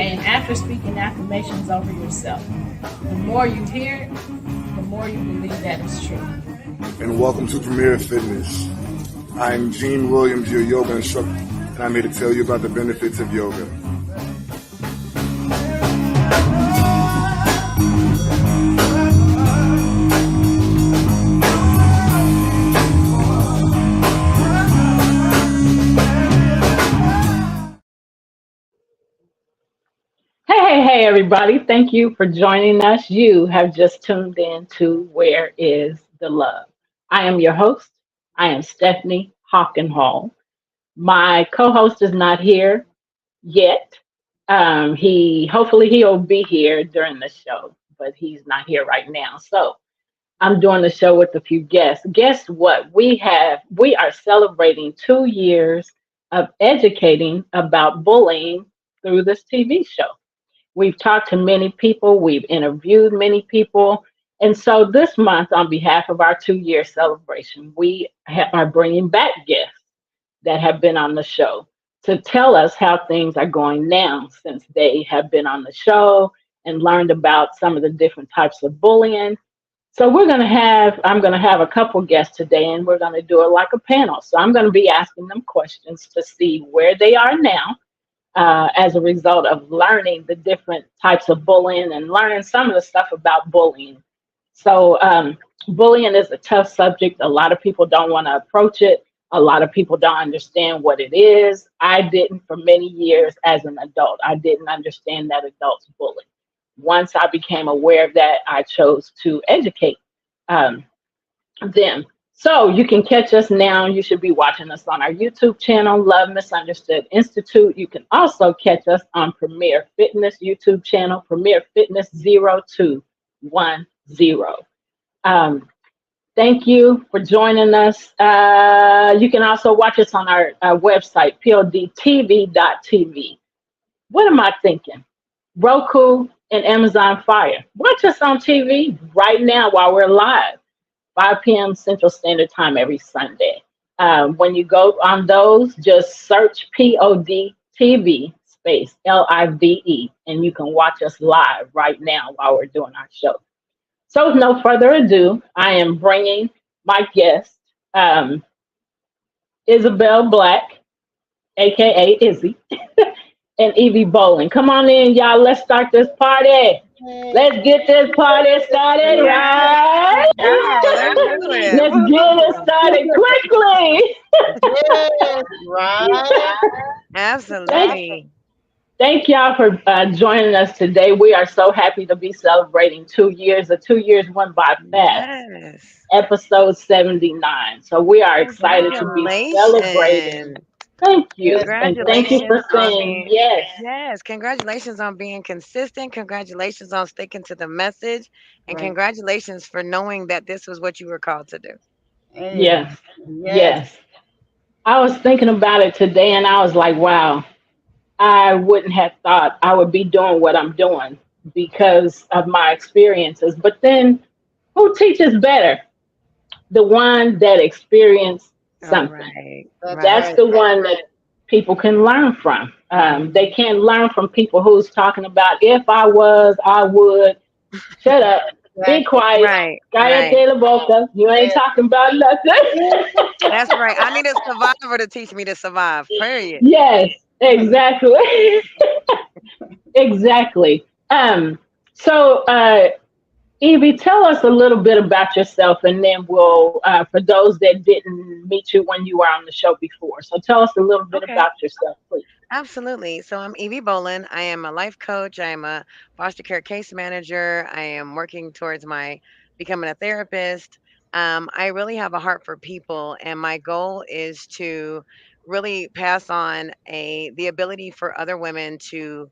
And after speaking affirmations over yourself, the more you hear it, the more you believe that it's true. And welcome to Premier Fitness. I'm Gene Williams, your yoga instructor, and I'm here to tell you about the benefits of yoga. Hey, everybody. Thank you for joining us. You have just tuned in to Where is the Love? I am your host. I am Stephanie Hockenhall. My co-host is not here yet. Hopefully he'll be here during the show, but he's not here right now. So I'm doing the show with a few guests. Guess what? We are celebrating 2 years of educating about bullying through this TV show. We've talked to many people, we've interviewed many people. And so this month, on behalf of our 2 year celebration, are bringing back guests that have been on the show to tell us how things are going now since they have been on the show and learned about some of the different types of bullying. So I'm going to have a couple guests today, and we're going to do it like a panel. So I'm going to be asking them questions to see where they are now as a result of learning the different types of bullying and learning some of the stuff about bullying. So, bullying is a tough subject. A lot of people don't want to approach it. A lot of people don't understand what it is. I didn't for many years as an adult. I didn't understand that adults bully. Once I became aware of that, I chose to educate um, them. So you can catch us now. You should be watching us on our YouTube channel, Love Misunderstood Institute. You can also catch us on Premier Fitness YouTube channel, Premier Fitness 0210. Thank you for joining us. You can also watch us on our website, podtv.tv. What am I thinking? Roku and Amazon Fire. Watch us on TV right now while we're live. 5 p.m. Central Standard Time every Sunday. When you go on those, just search PODTV space LIVE, and you can watch us live right now while we're doing our show. So, with no further ado, I am bringing my guest, Isabel Black, aka Izzy, and Evie Bolen. Come on in, y'all. Let's start this party. Let's get this party started, right? Let's get it started quickly. Yes, right. Absolutely. Thank y'all for joining us today. We are so happy to be celebrating 2 years. The 2 years went by fast. Yes. Episode 79. So we are excited to be celebrating. Congratulations. Thank you. And thank you Congratulations for on saying being yes. yes, congratulations on being consistent. Congratulations on sticking to the message. And Right. congratulations for knowing that this was what you were called to do. Hey, Yes. yes. Yes. I was thinking about it today and I was like, wow, I wouldn't have thought I would be doing what I'm doing because of my experiences. But then who teaches better? The one that experienced All something. right. That's That's right. the one that people can learn from. They can't learn from people who's talking about if I was, I would. Shut up. Be Exactly. quiet. Right. Cállate la boca. You ain't Yes. talking about nothing. That's right. I need a survivor to teach me to survive. Period. Yes, exactly. Exactly. So, Evie, tell us a little bit about yourself, and then for those that didn't meet you when you were on the show before. So, tell us a little bit Okay. about yourself, please. Absolutely. So I'm Evie Bolen. I am a life coach. I am a foster care case manager. I am working towards my becoming a therapist. I really have a heart for people, and my goal is to really pass on the ability for other women to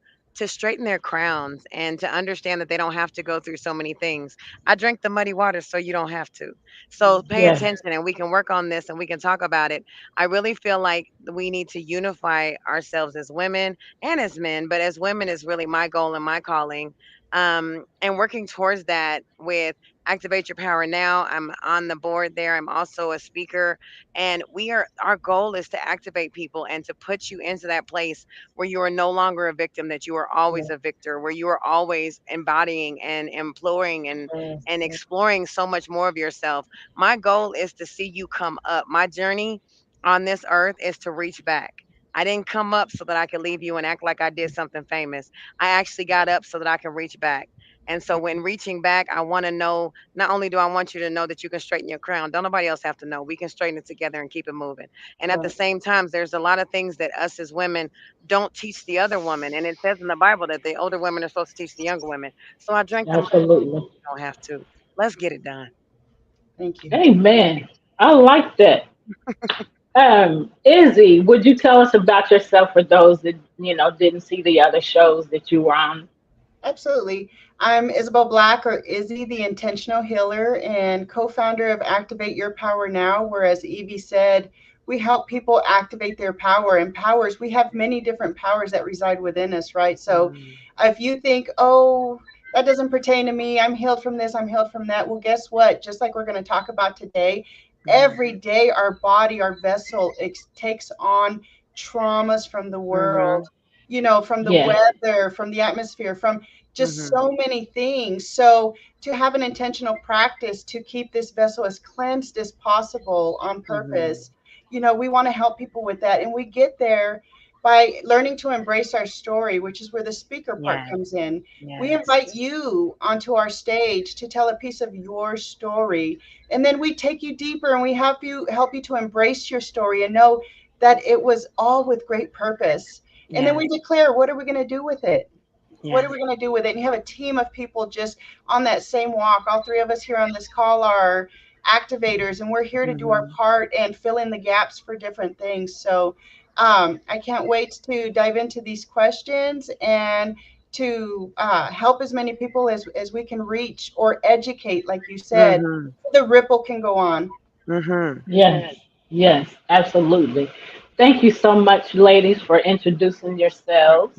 straighten their crowns and to understand that they don't have to go through so many things. I drink the muddy water so you don't have to. So pay Yes, attention, and we can work on this and we can talk about it. I really feel like we need to unify ourselves as women and as men, but as women is really my goal and my calling. And working towards that with Activate Your Power Now. I'm on the board there. I'm also a speaker. And our goal is to activate people and to put you into that place where you are no longer a victim, that you are always a victor, where you are always embodying and imploring and exploring so much more of yourself. My goal is to see you come up. My journey on this earth is to reach back. I didn't come up so that I could leave you and act like I did something famous. I actually got up so that I can reach back. And so when reaching back, I want to know, not only do I want you to know that you can straighten your crown, don't nobody else have to know. We can straighten it together and keep it moving. And at the same time, there's a lot of things that us as women don't teach the other woman. And it says in the Bible that the older women are supposed to teach the younger women. So I drank the milk, Absolutely. don't have to. Let's get it done. Thank you. Amen. I like that. Izzy, would you tell us about yourself for those that didn't see the other shows that you were on? Absolutely. I'm Isabel Black, or Izzy, the intentional healer and co-founder of Activate Your Power Now, where, as Evie said, we help people activate their power. And powers, we have many different powers that reside within us, right? So Mhm. if you think, oh, that doesn't pertain to me, I'm healed from this, I'm healed from that, well, guess what? Just like we're going to talk about today, Mhm. every day our body, our vessel takes on traumas from the Mhm. world, from the Yes. weather, from the atmosphere, from just Mhm. so many things. So to have an intentional practice to keep this vessel as cleansed as possible on Mhm. purpose, we want to help people with that. And we get there by learning to embrace our story, which is where the speaker part Yes. comes in. We Yes. invite you onto our stage to tell a piece of your story. And then we take you deeper and we help you to embrace your story and know that it was all with great purpose. And then Yes. we declare, what are we going to do with it? What are Yes. we going to do with it? And you have a team of people just on that same walk. All three of us here on this call are activators, and we're here to do our Mhm. part and fill in the gaps for different things. So I can't wait to dive into these questions and to help as many people as we can reach or educate, like you said, Mhm. so the ripple can go on. Mhm. Yes. Yes. Absolutely. Thank you so much, ladies, for introducing yourselves.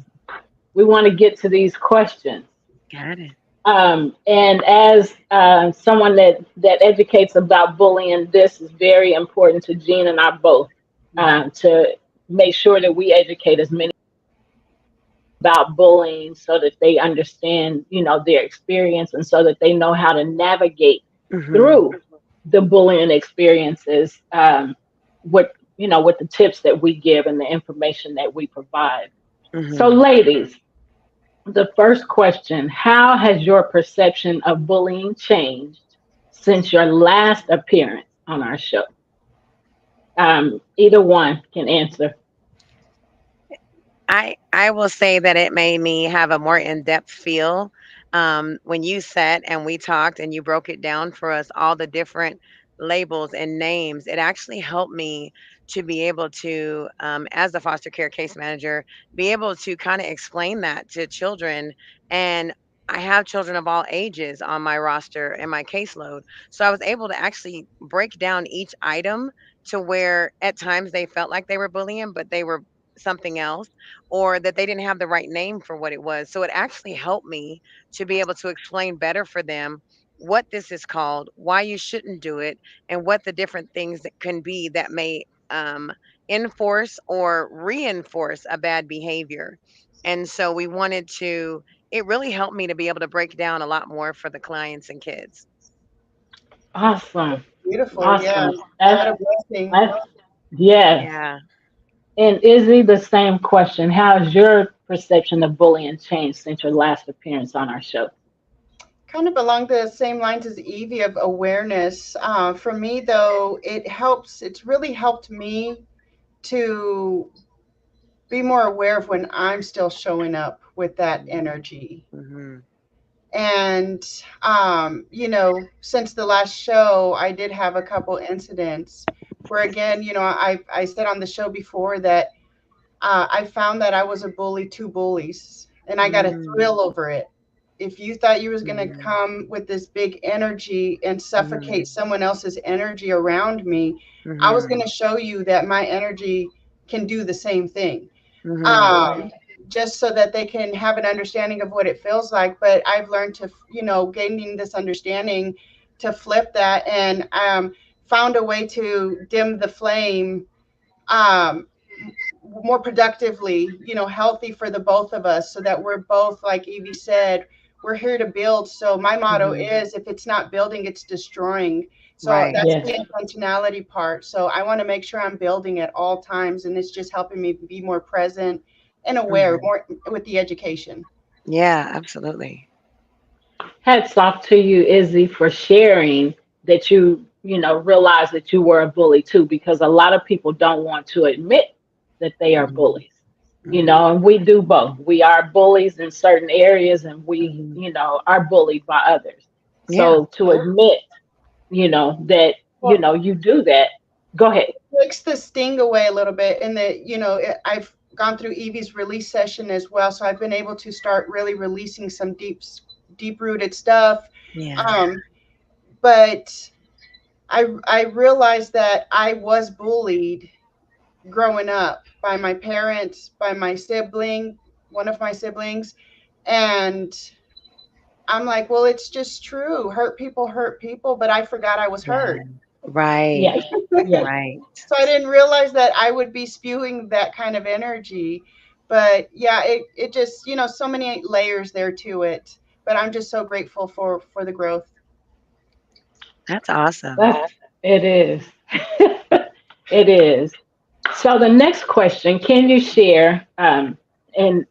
We want to get to these questions. Got it. And as someone that educates about bullying, this is very important to Jean and I both, Mhm. to make sure that we educate as many about bullying so that they understand, their experience, and so that they know how to navigate Mhm. through the bullying experiences, with with the tips that we give and the information that we provide. So, Mhm. ladies, the first question: how has your perception of bullying changed since your last appearance on our show? Either one can answer. I will say that it made me have a more in-depth feel, when you sat and we talked and you broke it down for us, all the different labels and names. It actually helped me to be able to, as a foster care case manager, be able to kind of explain that to children. And I have children of all ages on my roster and my caseload. So I was able to actually break down each item to where at times they felt like they were bullying, but they were something else, or that they didn't have the right name for what it was. So it actually helped me to be able to explain better for them what this is called, why you shouldn't do it, and what the different things that can be that may, enforce or reinforce a bad behavior. And so we wanted to, it really helped me to be able to break down a lot more for the clients and kids. Awesome. Beautiful. Yeah. Awesome. What a blessing. Yes. Yeah. And Izzy, the same question. How has your perception of bullying changed since your last appearance on our show? Kind of along the same lines as Evie of awareness. For me, though, it's really helped me to be more aware of when I'm still showing up with that energy. Mhm. And, since the last show, I did have a couple incidents where, again, I said on the show before that I found that I was a bully to bullies, and I got a Mhm. thrill over it. If you thought you was going to Mhm. come with this big energy and suffocate Mhm. someone else's energy around me, I was going Mhm. to show you that my energy can do the same thing. Mhm. Um, just so that they can have an understanding of what it feels like. But I've learned to, gaining this understanding. to flip that, and found a way to dim the flame, um, more productively, healthy for the both of us, so that we're both, like Evie said, we're here to build. So my motto Hmm. is, if it's not building, it's destroying. So Right. that's Yes. the intentionality part. So I want to make sure I'm building at all times, and it's just helping me be more present and aware, Hmm. more with the education. Yeah, absolutely. Hats off to you, Izzy, for sharing that you realize that you were a bully too, because a lot of people don't want to admit that they are Hmm. bullies. Hmm. And we do both. We are bullies in certain areas, and we, Hmm. are bullied by others. Yeah. So to admit, that, Well, you do that. Go ahead. takes the sting away a little bit, and I've gone through Evie's release session as well, so I've been able to start really releasing some deep rooted stuff. Yeah. um but I realized that I was bullied growing up by my parents, by my sibling, one of my siblings, and I'm like, well, it's just true, hurt people, but I forgot I was Yeah. hurt. Right. Yes. Yes. Right. So I didn't realize that I would be spewing that kind of energy. But yeah, it just, so many layers there to it. But I'm just so grateful for the growth. That's awesome. That's, it is. It is. So the next question, can you share, and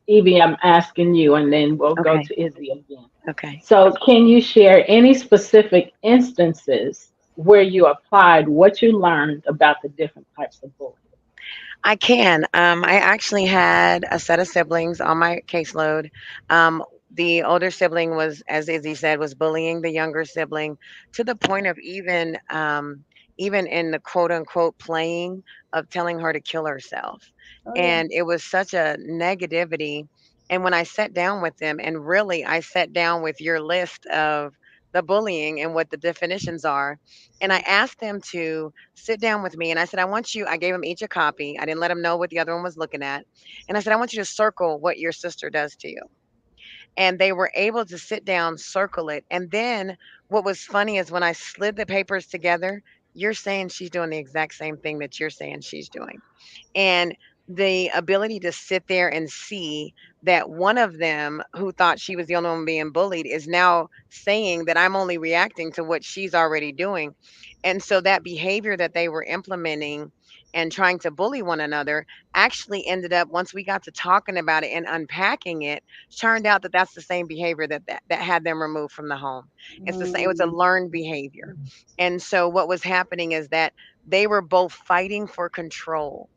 Evie, I'm asking you, and then we'll go Okay. to Izzy again. Okay. So can you share any specific instances where you applied what you learned about the different types of bullying? I can. I actually had a set of siblings on my caseload. Um, the older sibling was, as Izzy said, was bullying the younger sibling to the point of even in the quote unquote playing of telling her to kill herself. Oh yeah. And it was such a negativity. And when I sat down with them, and really I sat down with your list of the bullying and what the definitions are, and I asked them to sit down with me, and I said, I gave them each a copy. I didn't let them know what the other one was looking at. And I said, I want you to circle what your sister does to you. And they were able to sit down, circle it. And then what was funny is when I slid the papers together, you're saying she's doing the exact same thing that you're saying she's doing. And the ability to sit there and see that one of them who thought she was the only one being bullied is now saying that I'm only reacting to what she's already doing. And so that behavior that they were implementing and trying to bully one another actually ended up, once we got to talking about it and unpacking it, turned out that that's the same behavior that had them removed from the home. It's the same, it was a Mm, learned behavior. And so what was happening is that they were both fighting for control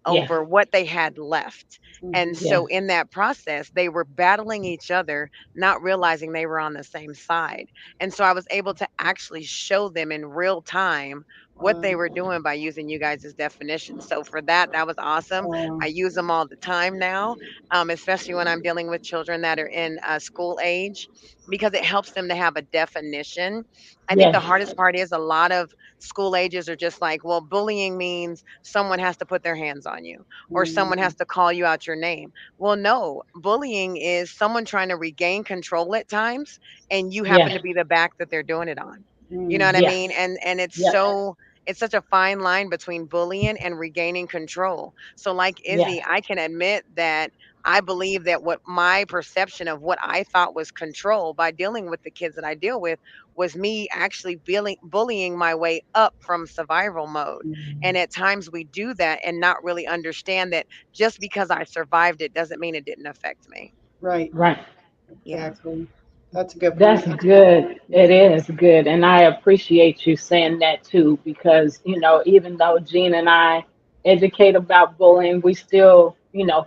Yes. over what they had left. And mhm. Yes. so in that process, they were battling each other, not realizing they were on the same side. And so I was able to actually show them in real time what they Wow. were doing by using you guys' definitions. So for that, that was awesome. Wow. I use them all the time now, especially when I'm dealing with children that are in school age, because it helps them to have a definition. I think the Yes. hardest part is a lot of school ages are just like, well, bullying means someone has to put their hands on you or someone Mm, has to call you out your name. Well, no, bullying is someone trying to regain control at times and you happen Yes. to be the back that they're doing it on. You know mm, what I Yes. mean? And Yes. it's such a fine line between bullying and regaining control. So like Yes. Izzy, I can admit that I believe that what my perception of what I thought was control by dealing with the kids that I deal with was me actually bullying my way up from survival mode. mm. And at times we do that and not really understand that just because I survived it doesn't mean it didn't affect me. Right. Right. Yeah. Exactly. That's a good That's point. good. It is good. And I appreciate you saying that too, because, even though Jean and I educate about bullying, we still,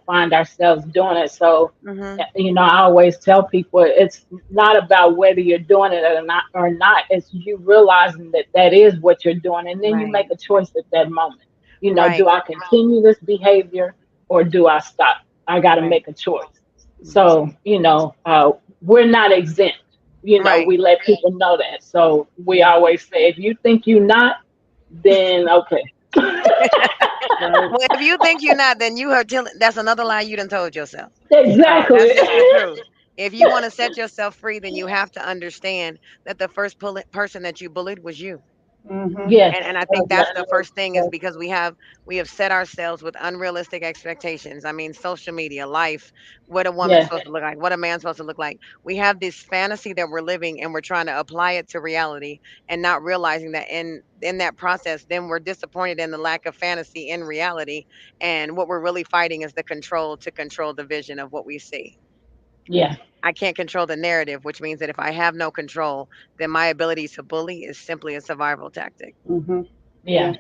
find ourselves doing it. So, Mhm. I always tell people it's not about whether you're doing it or not. It's you realizing that that is what you're doing. And then you Right. make a choice at that moment. Do Right. I continue this behavior or do I stop? I got to Right. make a choice. Mhm. So, we're not exempt. Right. We let people know that. So we Yeah. always say, if you think you're not, then okay. Right. Well, if you think you're not, then you are telling. That's another lie you done told yourself. So Exactly. that's just the truth. If you want to set yourself free, then you have to understand that the first person that you bullied was you. Mhm. Yes. And I think Yes, that's the first thing, is yes. because we have set ourselves with unrealistic expectations. I mean, social media, life, what a woman's Yes. supposed to look like, what a man's supposed to look like. We have this fantasy that we're living, and we're trying to apply it to reality, and not realizing that in that process, then we're disappointed in the lack of fantasy in reality. And what we're really fighting is the control to control the vision of what we see. Yes. I can't control the narrative, which means that if I have no control, then my ability to bully is simply a survival tactic. Mhm. Yeah. Yeah.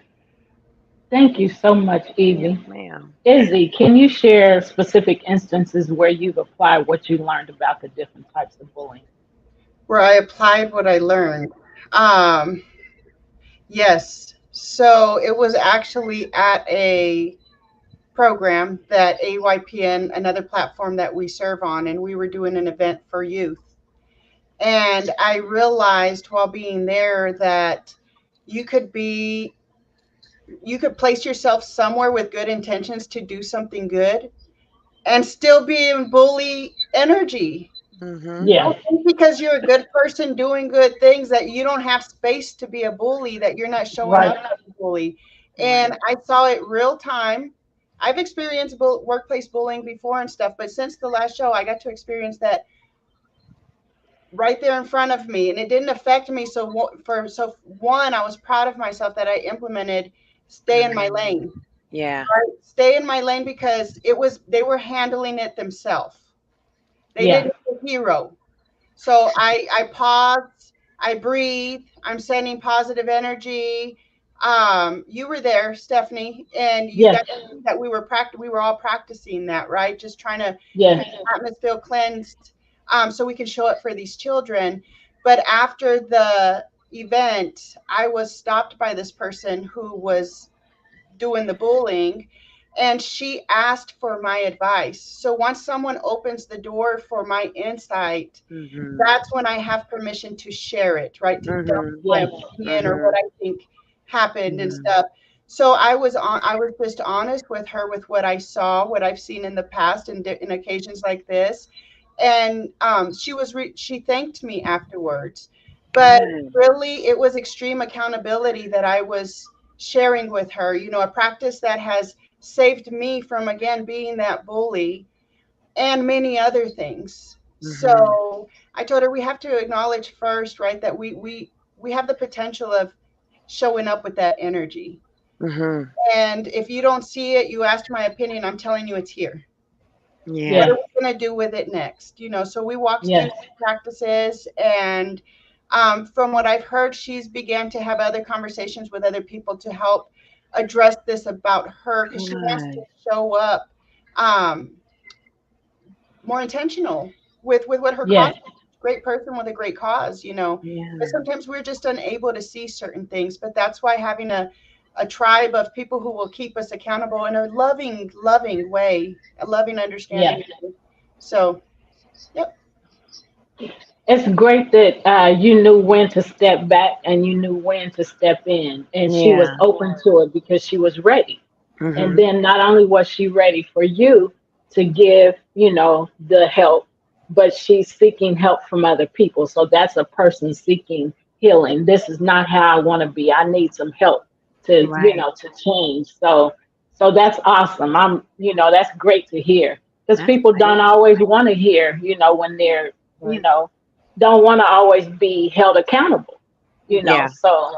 Thank you so much, Yes, Evie. ma'am. Izzy, can you share specific instances where you've applied what you learned about the different types of bullying? Where I applied what I learned. Um, yes. So it was actually at a program that AYPN, another platform that we serve on, and we were doing an event for youth. And I realized while being there that you could be, you could place yourself somewhere with good intentions to do something good and still be in bully energy. Mhm. Yes. Don't think because you're a good person doing good things that you don't have space to be a bully, that you're not showing Right. up as a bully. And Right. I saw it real time. I've experienced workplace bullying before and stuff, but since the last show, I got to experience that right there in front of me, and it didn't affect me. So one, I was proud of myself that I implemented stay in my Mhm. lane. Yeah. Right? Stay in my lane because it was they were handling it themselves. They Yeah. didn't need a hero. So I pause, I breathe, I'm sending positive energy. You were there, Stephanie, and you Yes. got to see that we were all practicing that, right? Just trying to Yes. keep the atmosphere cleansed, so we can show it for these children. But after the event, I was stopped by this person who was doing the bullying, and she asked for my advice. So once someone opens the door for my insight, Mhm. that's when I have permission to share it, right? To dump Mhm. my Yes. opinion or what Mhm. I think happened and Mhm. stuff. So I was just honest with her with what I saw, what I've seen in the past in occasions like this. And she thanked me afterwards. But Good. really it was extreme accountability that I was sharing with her, a practice that has saved me from again being that bully and many other things. Mhm. So I told her we have to acknowledge first, right, that we have the potential of showing up with that energy. Mhm. And if you don't see it, you asked my opinion, I'm telling you it's here. What Yeah. are Yes. we going to do with it next? So we walked through Yes. these practices, and from what I've heard, she's began to have other conversations with other people to help address this about her because she wants to Good. show up um, more intentional with what her cause Yes. is. Great person with a great cause. But Yeah. sometimes we're just unable to see certain things. But that's why having a tribe of people who will keep us accountable in a loving, loving way, a loving, Yes. understanding way. So, yep. It's great that you knew when to step back and you knew when to step in, and she was Yeah. open to it because she was ready. And Mhm. then not only was she ready for you to give, the help, but she's seeking help from other people. So that's a person seeking healing. This is not how I want to be. I need some help to, Right. to change. So that's awesome. That's great to hear because That's people great. don't always want to hear, when they're, you Right. know, don't want to always be held accountable, Yeah. so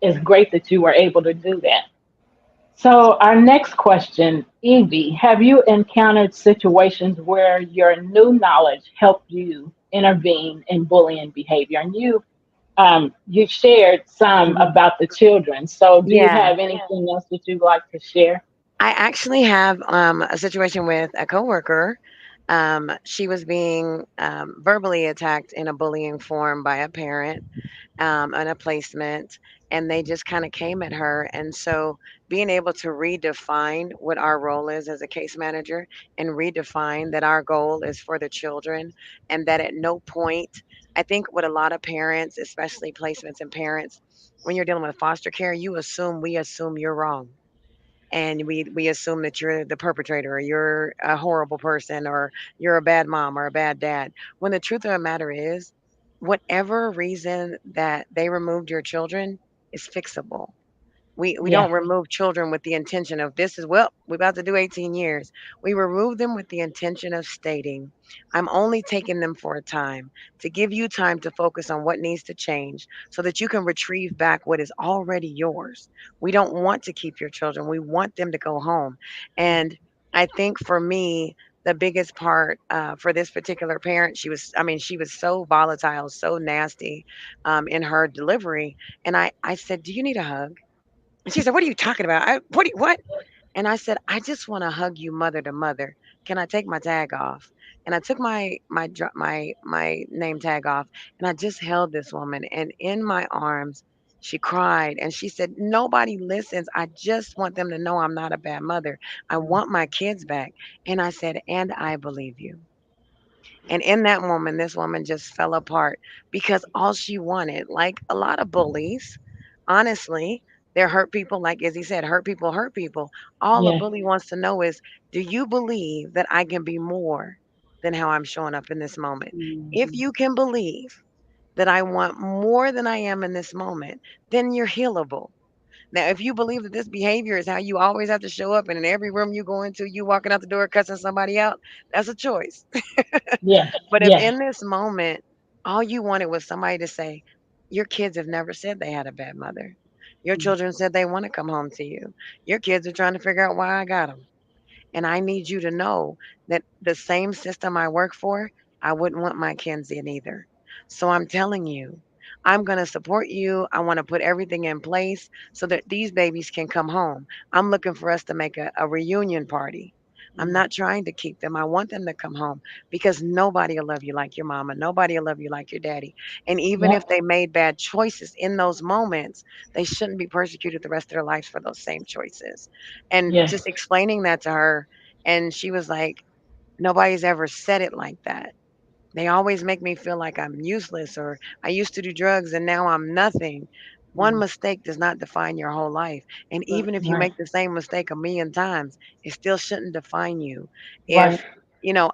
it's great that you were able to do that. So, our next question, Evie, have you encountered situations where your new knowledge helped you intervene in bullying behavior? And you shared some Mhm. about the children. So, do you Yeah. have anything else that you'd like to share? I actually have a situation with a coworker. She was being verbally attacked in a bullying form by a parent, and a placement, and they just kind of came at her. And so, being able to redefine what our role is as a case manager, and redefine that our goal is for the children, and that at no point, I think what a lot of parents, especially placements and parents, when you're dealing with foster care, we assume you're wrong. and we assume that you're the perpetrator, or you're a horrible person, or you're a bad mom or a bad dad. When the truth of the matter is, whatever reason that they removed your children is fixable. We Yeah. don't remove children with the intention of this is, well, we're about to do 18 years. We remove them with the intention of stating, I'm only taking them for a time to give you time to focus on what needs to change so that you can retrieve back what is already yours. We don't want to keep your children. We want them to go home. And I think for me, the biggest part for this particular parent, she was so volatile, so nasty in her delivery. And I said, do you need a hug? And she said, "What are you talking about? What?" And I said, "I just want to hug you mother to mother. Can I take my tag off?" And I took my name tag off, and I just held this woman, and in my arms she cried and she said, "Nobody listens. I just want them to know I'm not a bad mother. I want my kids back." And I said, "And I believe you." And in that moment, this woman just fell apart because all she wanted, like a lot of bullies, honestly, they're hurt people, like Izzy said, hurt people hurt people. All a Yeah. bully wants to know is, do you believe that I can be more than how I'm showing up in this moment? If Mhm. you can believe that I want more than I am in this moment, then you're healable. Now, if you believe that this behavior is how you always have to show up, and in every room you go into, you walking out the door cussing somebody out, that's a choice. Yeah. But if Yeah. in this moment, all you wanted was somebody to say, your kids have never said they had a bad mother. Your children said they want to come home to you. Your kids are trying to figure out why I got them. And I need you to know that the same system I work for, I wouldn't want my kids in either. So I'm telling you, I'm going to support you. I want to put everything in place so that these babies can come home. I'm looking for us to make a reunion party. I'm not trying to keep them. I want them to come home because nobody will love you like your mama. Nobody will love you like your daddy. And even if Yep. they made bad choices in those moments, they shouldn't be persecuted the rest of their lives for those same choices. And Yes. just explaining that to her, and she was like, nobody's ever said it like that. They always make me feel like I'm useless, or I used to do drugs and now I'm nothing. One mistake does not define your whole life. And even if you Right. make the same mistake a million times, it still shouldn't define you. Right. If,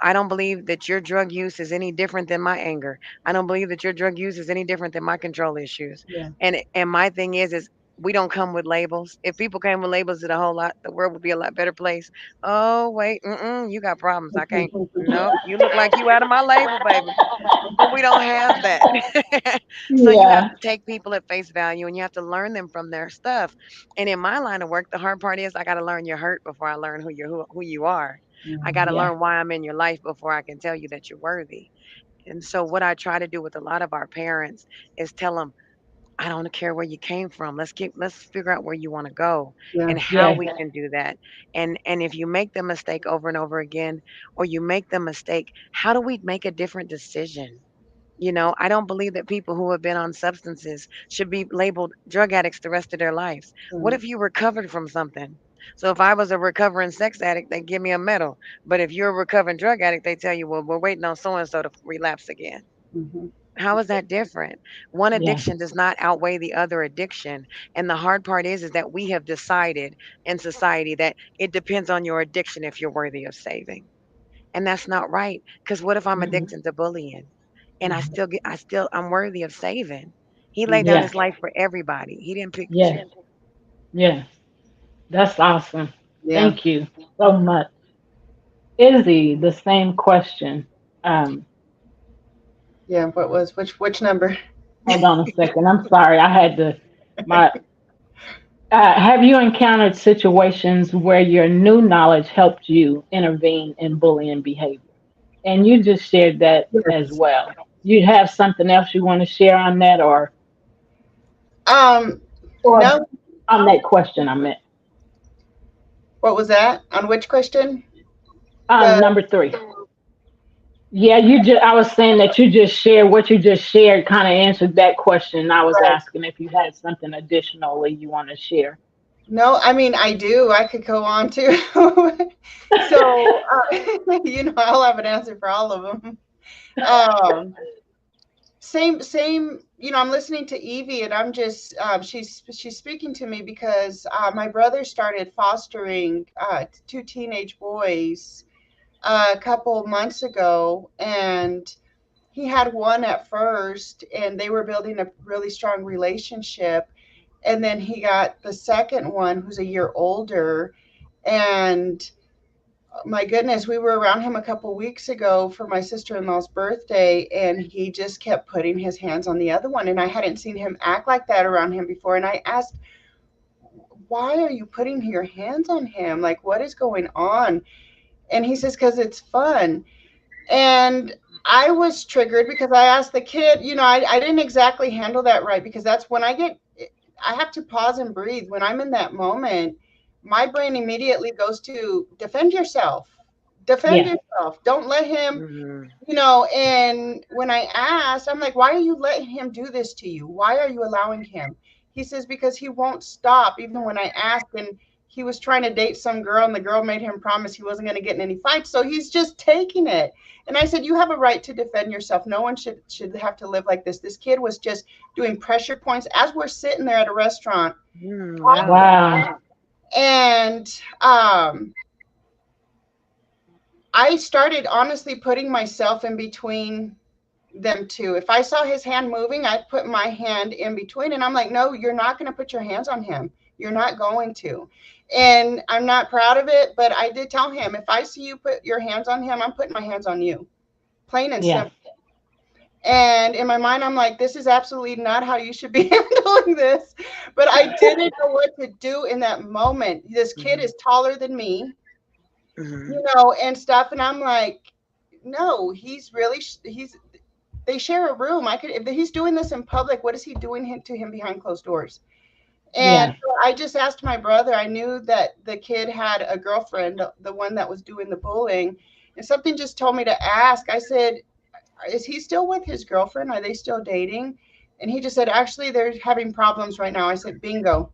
I don't believe that your drug use is any different than my anger. I don't believe that your drug use is any different than my control issues. Yeah. And my thing is we don't come with labels. If people came with labels, it a whole lot. The world would be a lot better place. Oh wait, you got problems. I can't. Nope, you look like you out of my label, baby. But we don't have that. So you have Yeah. to take people at face value and you have to learn them from their stuff. And in my line of work, the hard part is I got to learn your hurt before I learn who you are. I got to Yeah. learn why I'm in your life before I can tell you that you're worthy. And so what I try to do with a lot of our parents is tell them, I don't care where you came from. Let's figure out where you want to go Yeah. and how Yes. we can do that. And if you make the mistake over and over again, or you make the mistake, how do we make a different decision? I don't believe that people who have been on substances should be labeled drug addicts the rest of their lives. What Mm. if you recovered from something? So if I was a recovering sex addict, they give me a medal. But if you're a recovering drug addict, they tell you, well, we're waiting on so and so to relapse again. Mhm. How is that different? One Yeah. addiction does not outweigh the other addiction. And the hard part is that we have decided in society that it depends on your addiction if you're worthy of saving. And that's not right. Because what if I'm Mhm. addicted to bullying and Mhm. I'm worthy of saving? He laid down Yeah. his life for everybody. He didn't pick and Yes. choose. Yes. That's awesome. Yeah. Thank you so much. Izzy, the same question. Yeah. What was which number? Hold on a second. I'm sorry. I had to my have you encountered situations where your new knowledge helped you intervene in bullying behavior? And you just shared that as Yes. well. You have something else you want to share on that, Um. or No. on that question I meant. What was that? On which question? The. Number three. Yeah, you just I was saying that you just shared what you just shared kind of answered that question. And I was Right. asking if you had something additionally you want to share. No, I mean I do. I could go on too. So I'll have an answer for all of them. Um, same. I'm listening to Evie, and I'm just she's speaking to me because my brother started fostering two teenage boys a couple months ago, and he had one at first, and they were building a really strong relationship, and then he got the second one who's a year older, and my goodness, we were around him a couple weeks ago for my sister-in-law's birthday, and he just kept putting his hands on the other one, and I hadn't seen him act like that around him before, and I asked, why are you putting your hands on him, like what is going on? And he says, because it's fun. And I was triggered because I asked the kid, I didn't exactly handle that right, because that's when I have to pause and breathe. When I'm in that moment, my brain immediately goes to defend yourself. Defend Yeah. yourself. Don't let him, Mhm. and when I asked, I'm like, why are you letting him do this to you? Why are you allowing him? He says, because he won't stop. Even when I asked, and he was trying to date some girl, and the girl made him promise he wasn't going to get in any fights. So he's just taking it. And I said, you have a right to defend yourself. No one should have to live like this. This kid was just doing pressure points as we're sitting there at a restaurant. Mm, wow. Wow. And I started honestly putting myself in between them two. If I saw his hand moving, I'd put my hand in between, and I'm like, no, you're not going to put your hands on him. You're not going to. And I'm not proud of it, but I did tell him, if I see you put your hands on him, I'm putting my hands on you. Plain and Yes. simple. And in my mind, I'm like, this is absolutely not how you should be handling this. But I didn't know what to do in that moment. This kid Mhm. is taller than me, Mhm. and stuff. And I'm like, no, they share a room. If he's doing this in public, what is he doing to him behind closed doors? And Yes. so I just asked my brother. I knew that the kid had a girlfriend, the one that was doing the bullying, and something just told me to ask. I said, is he still with his girlfriend? Are they still dating? And he just said, actually, they're having problems right now. I said, bingo,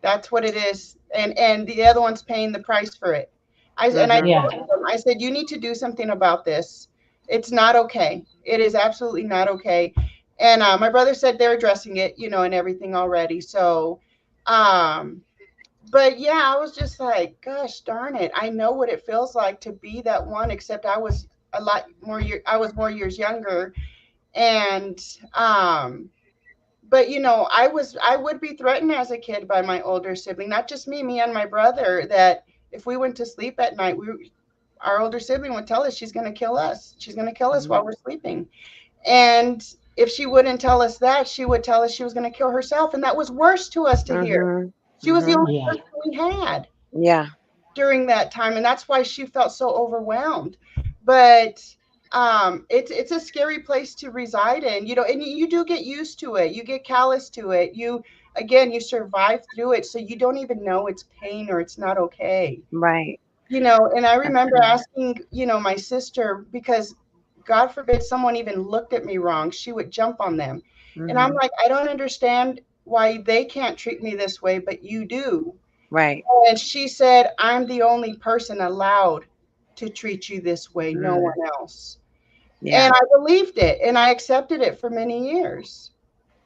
that's what it is. And the other one's paying the price for it. I Mhm. Yeah. told him, I said, you need to do something about this. It's not okay. It is absolutely not okay. And my brother said they're addressing it, and everything already. So, um, but yeah, I was just like, gosh darn it. I know what it feels like to be that one, except I was more years younger. And, but I would be threatened as a kid by my older sibling, not just me and my brother, that if we went to sleep at night, our older sibling would tell us she's going to kill us. She's going to kill us while Mhm. we're sleeping. And if she wouldn't tell us that, she would tell us she was going to kill herself. And that was worse to us to hear. Mhm. She was the Mhm. only Yeah. person we had Yeah. during that time, and that's why she felt so overwhelmed. But it's a scary place to reside in, and you do get used to it. You get callous to it. You survive through it, so you don't even know it's pain or it's not okay. Right. And I That's remember good. asking, my sister, because God forbid someone even looked at me wrong, she would jump on them. And I'm Mhm. like, I don't understand why they can't treat me this way, but you do. Right. And she said, I'm the only person allowed to treat you this way, no one Mm. else. Yeah. And I believed it, and I accepted it for many years.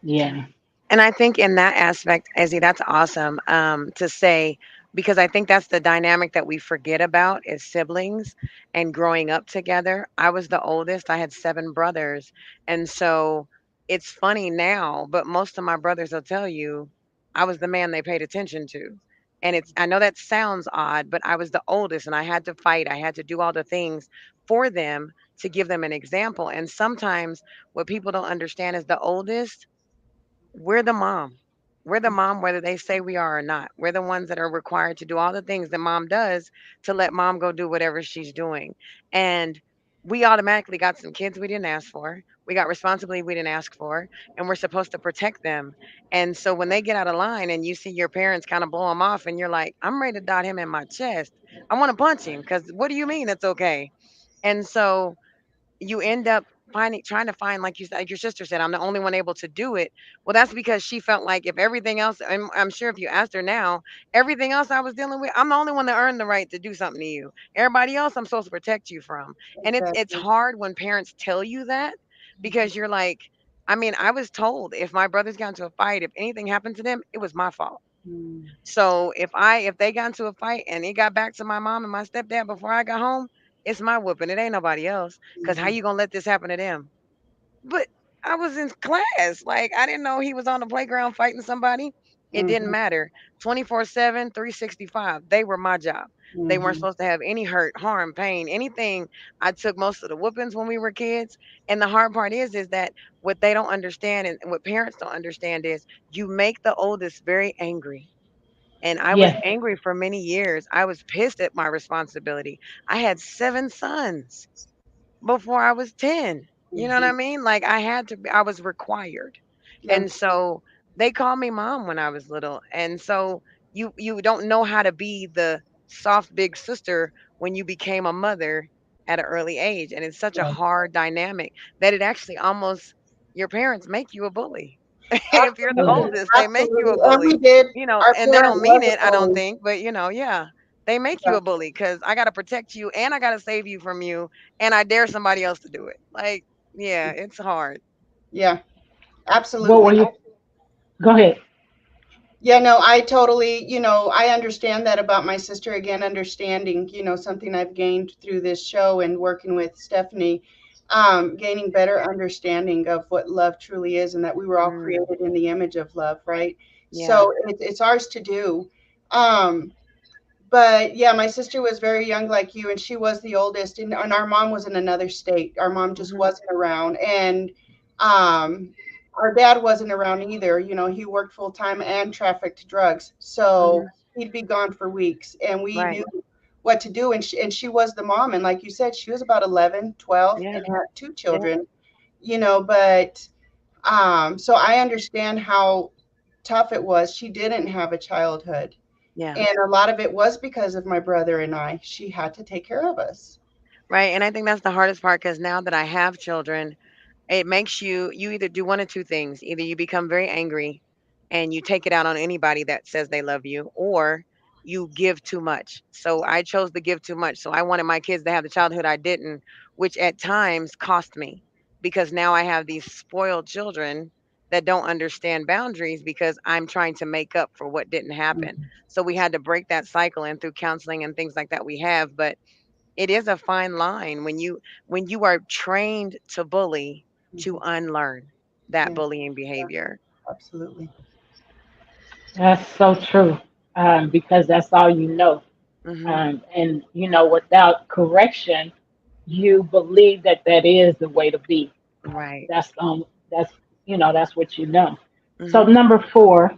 Yeah. And I think in that aspect, Izzy, that's awesome to say, because I think that's the dynamic that we forget about is siblings and growing up together. I was the oldest, I had seven brothers. And so it's funny now, but most of my brothers will tell you I was the man they paid attention to. And I know that sounds odd, but I was the oldest and I had to fight. I had to do all the things for them to give them an example. And sometimes what people don't understand is the oldest, we're the mom. We're the mom, whether they say we are or not. We're the ones that are required to do all the things that mom does to let mom go do whatever she's doing. And we automatically got some kids we didn't ask for. We got responsibility we didn't ask for, and we're supposed to protect them. And so when they get out of line and you see your parents kind of blow them off, and you're like, I'm ready to dot him in my chest. I want to punch him because what do you mean it's okay? And so you end up trying to find, like like your sister said, I'm the only one able to do it. Well, that's because she felt like if everything else, and I'm sure if you asked her now, everything else I was dealing with, I'm the only one that earned the right to do something to you. Everybody else I'm supposed to protect you from. And it's Exactly. hard when parents tell you that, because you're like, I mean, I was told if my brothers got into a fight, if anything happened to them, it was my fault. Mm, So if they got into a fight and it got back to my mom and my stepdad before I got home, it's my whooping. It ain't nobody else. Cause how mhm, you gonna let this happen to them? But I was in class. Like I didn't know he was on the playground fighting somebody. It didn't mhm, matter. 24/7, 365. They were my job. They weren't mhm, supposed to have any hurt, harm, pain, anything. I took most of the whoopings when we were kids. And the hard part is that what they don't understand and what parents don't understand is you make the oldest very angry. And I was Yes, angry for many years. I was pissed at my responsibility. I had 7 sons before I was 10. You know what I mhm. mean? Like I had to be, I was required. Yeah, And so they called me mom when I was little. And so you don't know how to be the soft big sister when you became a mother at an early age. And it's such a right. hard dynamic that it actually almost your parents make you a bully. If you're the Right. absolutely, oldest, they make you a absolutely. And we bully. did. You know, Our and they parent don't mean was a it, I don't bully. think, but yeah. They make you Yeah, a bully because I got to protect you and I got to save you from you and I dare somebody else to do it. Like, yeah, it's hard. yeah, What were absolutely. you? Go ahead. Yeah, no, I totally, I understand that about my sister. Again, understanding, something I've gained through this show and working with Stephanie, gaining better understanding of what love truly is and that we were all Mm, created in the image of love, right? yeah. So it's ours to do. Um, but yeah, my sister was very young like you, and she was the oldest, and our mom was in another state. Our mom just Hmm. wasn't around, and um, our dad wasn't around either. He worked full time and trafficked drugs, so Hmm. he'd be gone for weeks, and we Right. knew what to do. And she was the mom, and like you said, she was about 11, 12, Yeah. and had two Yeah. children. But so I understand how tough it was. She didn't have a childhood, Yeah. and a lot of it was because of my brother and I. She had to take care of us. Right. And I think that's the hardest part because now that I have children, it makes you either do one of two things. Either you become very angry and you take it out on anybody that says they love you, or you give too much. So I chose to give too much. So I wanted my kids to have the childhood I didn't, which at times cost me because now I have these spoiled children that don't understand boundaries because I'm trying to make up for what didn't happen. Mhm, So we had to break that cycle and through counseling and things like that we have, but it is a fine line when you are trained to bully to mhm. unlearn that Yeah, bullying behavior. absolutely. That's so true. Because that's all you know. Mhm. And without correction, you believe that that is the way to be. Right. That's that's what you know. So Mhm. number four,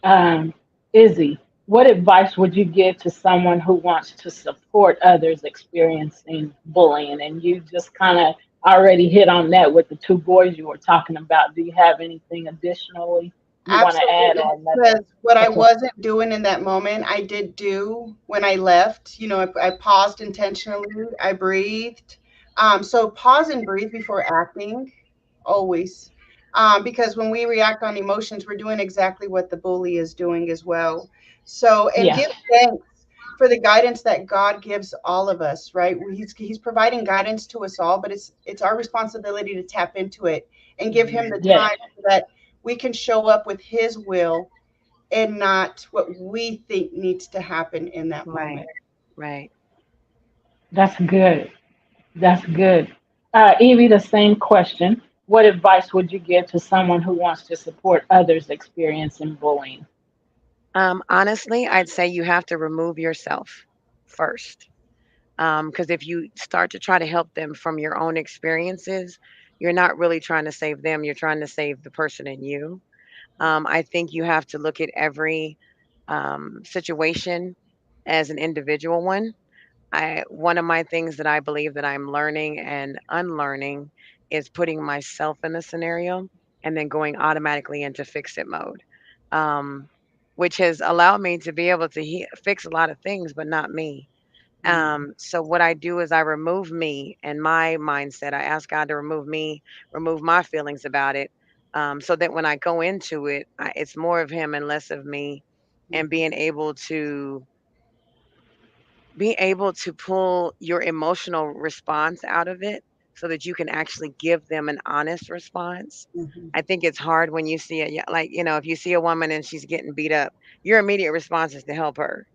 um, Izzy, what advice would you give to someone who wants to support others experiencing bullying? And you just kind of already hit on that with the two boys you were talking about. Do you have anything additionally you want to add Absolutely, on that? because what I Okay. wasn't doing in that moment, I did do when I left. I paused intentionally. I breathed. So pause and breathe before acting, always. Because when we react on emotions, we're doing exactly what the bully is doing as well. So, and Yeah. give thanks for the guidance that God gives all of us, right? He's providing guidance to us all, but it's our responsibility to tap into it and give Him the Mhm. Yes. time so that we can show up with His will and not what we think needs to happen in that moment. Right. Right. That's good. That's good. Evie, the same question. What advice would you give to someone who wants to support others experiencing bullying? Honestly, I'd say you have to remove yourself first. Because if you start to try to help them from your own experiences, you're not really trying to save them. You're trying to save the person in you. I think you have to look at every situation as an individual one. One of my things that I believe that I'm learning and unlearning is putting myself in the scenario and then going automatically into fix it mode, um, which has allowed me to be able to fix a lot of things, but not me. Mhm. So what I do is I remove me and my mindset. I ask God to remove me, remove my feelings about it, so that when I go into it, it's more of Him and less of me, and Mhm. being able to pull your emotional response out of it so that you can actually give them an honest response. Mhm. I think it's hard when you see it, like, if you see a woman and she's getting beat up, your immediate response is to help her.